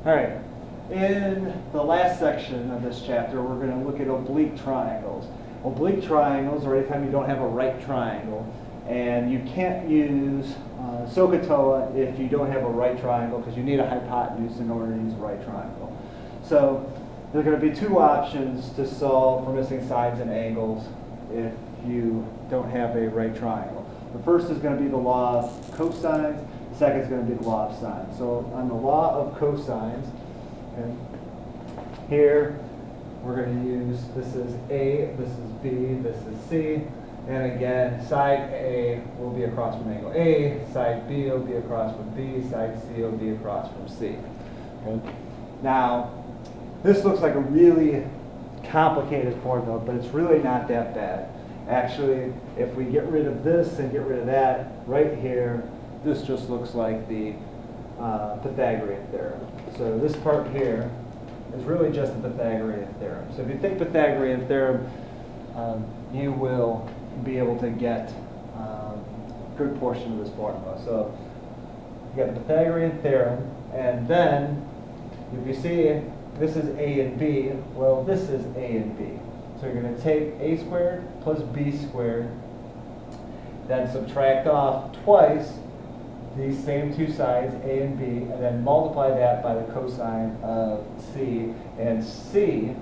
All right. In the last section of this chapter, we're going to look at oblique triangles. Oblique triangles are anytime you don't have a right triangle, and you can't use SOHCAHTOA if you don't have a right triangle because you need a hypotenuse in order to use a right triangle. So there are going to be two options to solve for missing sides and angles if you don't have a right triangle. The first is going to be the law of cosines. The second is going to be the law of sines. So on the law of cosines, okay, here we're going to use, this is A, this is B, this is C, and again, side A will be across from angle A, side B will be across from B, side C will be across from C. Okay? Now, this looks like a really complicated formula, but it's really not that bad. Actually, if we get rid of this and get rid of that right here, this just looks like the Pythagorean theorem. So this part here is really just the Pythagorean theorem. So if you think Pythagorean theorem, you will be able to get a good portion of this formula. So you got the Pythagorean theorem, and then if you see this is A and B, well, this is A and B. So you're going to take A squared plus B squared, then subtract off twice these same two sides, A and B, and then multiply that by the cosine of C. And C,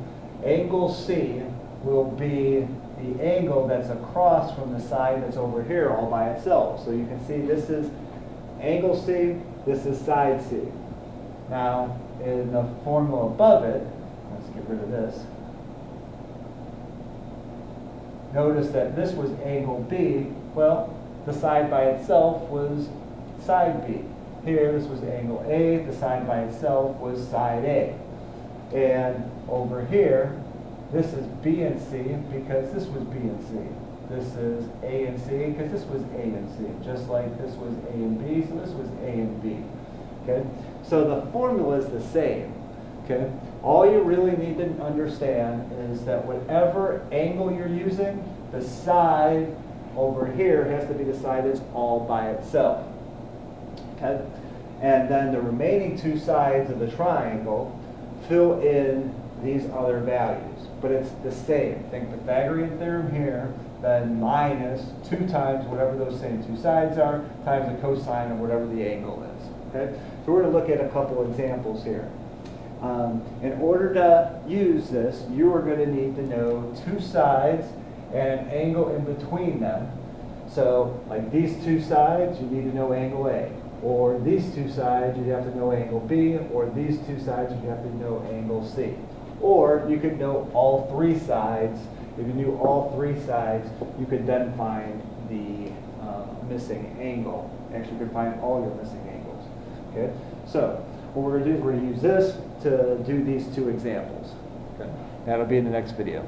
angle C, will be the angle that's across from the side that's over here all by itself. So you can see this is angle C, this is side C. Now, in the formula above it, let's get rid of this. Notice that this was angle B. Well, the side by itself was side B. Here, this was angle A. The side by itself was side A. And over here, this is B and C because this was B and C. This is A and C because this was A and C. Just like this was A and B, so this was A and B. Okay? So the formula is the same. Okay? All you really need to understand is that whatever angle you're using, the side over here has to be the side that's all by itself. Okay? And then the remaining two sides of the triangle fill in these other values. But it's the same. Think Pythagorean theorem here, then minus 2 times whatever those same two sides are, times the cosine of whatever the angle is. Okay? So we're going to look at a couple examples here. In order to use this, you are going to need to know two sides and an angle in between them. So, like these two sides, you need to know angle A. Or these two sides, you have to know angle B. Or these two sides, you have to know angle C. Or you could know all three sides. If you knew all three sides, you could then find the missing angle. Actually, you could find all your missing angles. Okay? So, what we're going to do is we're going to use this to do these two examples. Okay. That'll be in the next video.